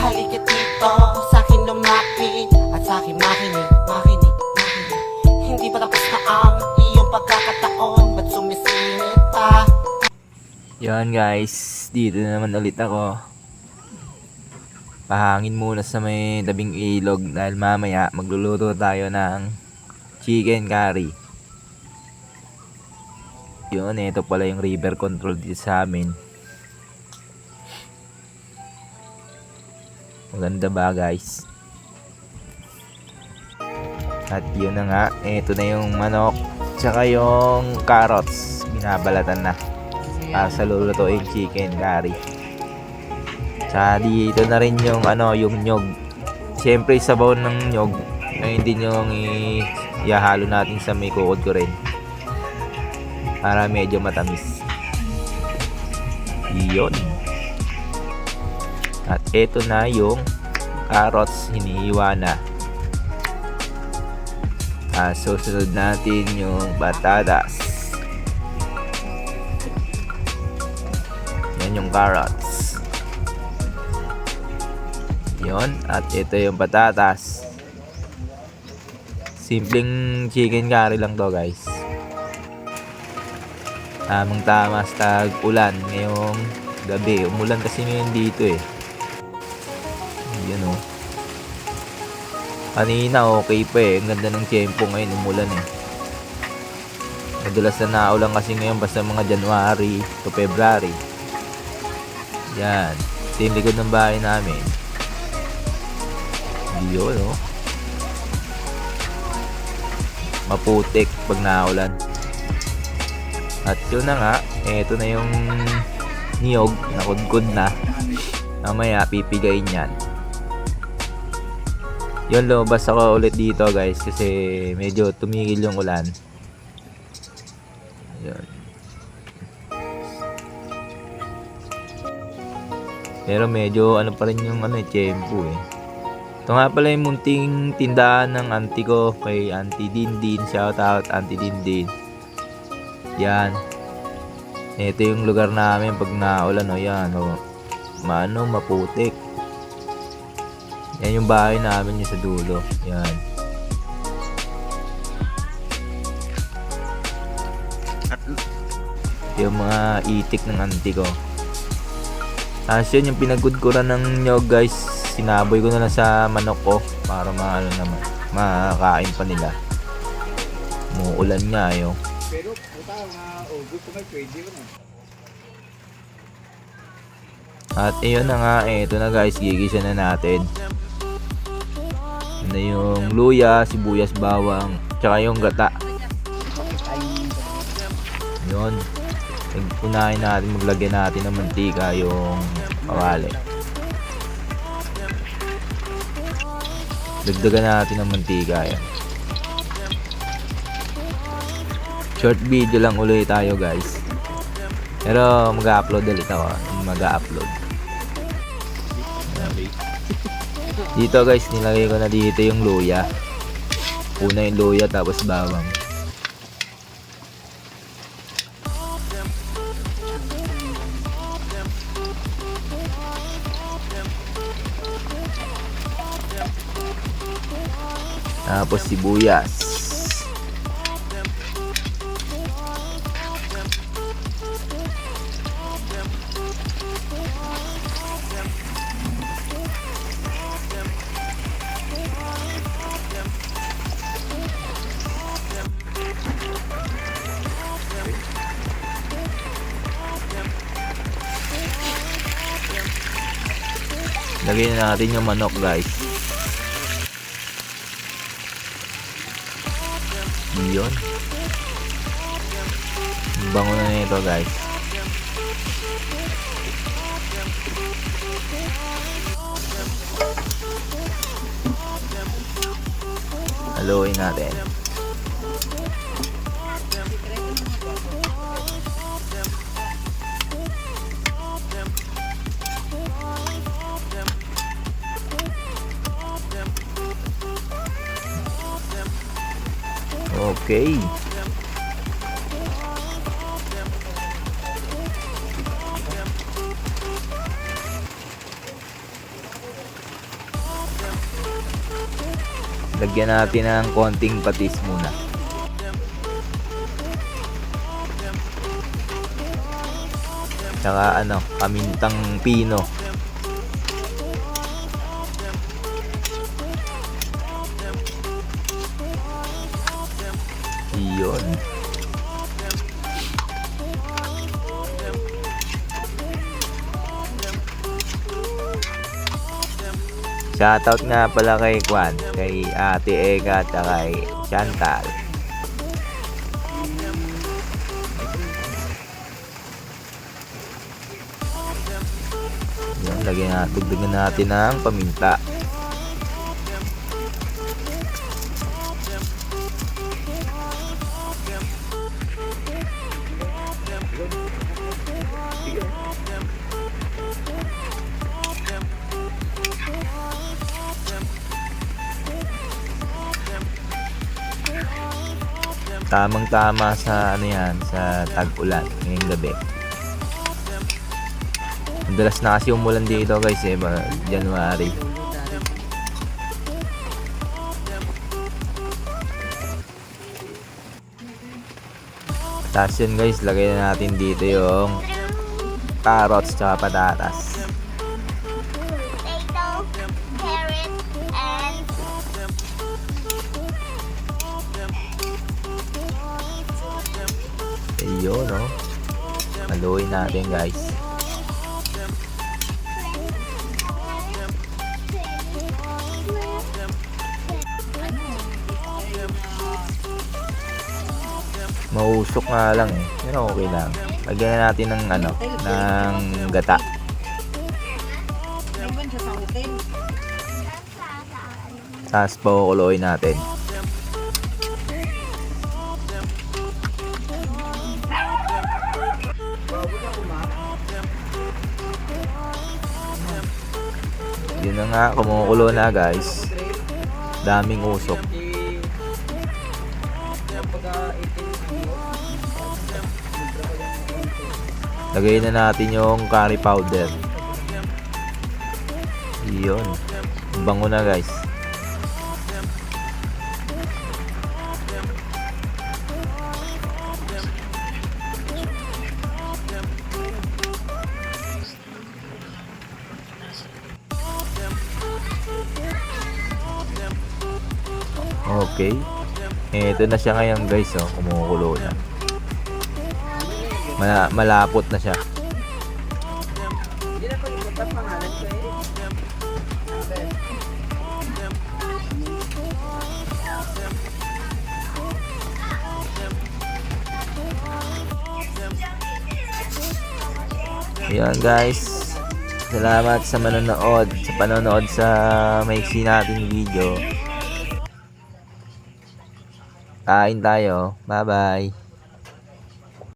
Halika dito, sa'kin lumapit at sa'kin makinig. Hindi pa tapos na ang iyong pagkakataon, ba't sumisingit pa? Yan guys, dito na naman ulit ako. Pahangin muna sa may tabing ilog dahil mamaya magluluto tayo ng chicken curry. Yun, ito pala yung river control dito sa amin. Maganda ba guys? At yun na nga, ito na yung manok tsaka yung carrots, binabalatan na sa lulutuin chicken curry. Tsaka dito na rin yung yung nyog. Siyempre sabaw ng nyog ngayon din yung ihahalo natin sa may kukod ko rin para medyo matamis. Yun. At ito na yung carrots, hinihiwa na. Susunod natin yung patatas. Yan yung carrots. Yun. At ito yung patatas. Simpleng chicken curry lang to guys. Tamang tama sa tag-ulan ngayong gabi. Umulan kasi ngayon dito eh. Yun o. Kanina okay pa eh. Ang ganda ng tiyempo ngayon, umulan eh. Madalas na naulan kasi ngayon basta mga January to February. Yan. Ito yung likod ng bahay namin. Yun o. Maputik pag naulan. At yun na nga. Ito na yung niyog. Nakudkod na. Mamaya pipigayin yan. Yun, lumabas ako ulit dito guys kasi medyo tumigil yung ulan. Yun. Pero medyo pa rin yung tiyempo eh. Ito nga pala yung munting tindahan ng auntie ko kay Auntie Dindin. Shout out Auntie Dindin. Yan. Ito yung lugar namin pag naulan o yan o. Maputik. Yan yung bahay namin yung sa dulo. Yan. Yung mga itik ng auntie ko. Tapos yun yung pinagudkuran ng nyog guys. Sinaboy ko na lang sa manok ko para naman makakain pa nila. Muulan nga yun. Pero puta na gusto may pwede mo na. At ayun na nga, ito na guys, gigisa na natin. Na yung luya, sibuyas, bawang, tsaka yung gata. Yun. Unahin natin, maglagyan natin ng mantika yung kawali. Dagdagan natin ng mantika yan. Short video lang ulit tayo guys. Pero mag-upload ulit ako. Mag-upload. Dito guys, nilagay ko na dito yung luya. Una yung luya tapos bawang. Tapos sibuyas. Lagyan na natin yung manok guys. Yun. Bango na nito guys. Haluin natin. Okay. Lagyan natin ng konting patis muna. Tsaka kamintang pino. Iyon. Shoutout nga pala kay Kwan, kay Ate Ega at kay Chantal. Yan, dagdagan natin ng paminta. Tamang-tama sa sa tag-ulan ngayong gabi. Madalas na kasi umulan dito guys January. Tapos yun guys, lagay na natin dito yung carrots tsaka patatas. Potato, carrot, and Ayun, no? Haluin natin guys. Mausok nga lang pero okay lang. Lagyan na natin ng ng gata. Tapos pakukuloyin natin. Yun na nga, kumukulo na guys. Daming usok. Lagay na natin yung curry powder. Yun. Bango na guys. Okay. Ito na siya ngayon guys, kumukulo na. Malapot na siya. Ayan guys. Salamat sa panonood sa maiksi nating video. Kain tayo. Bye-bye.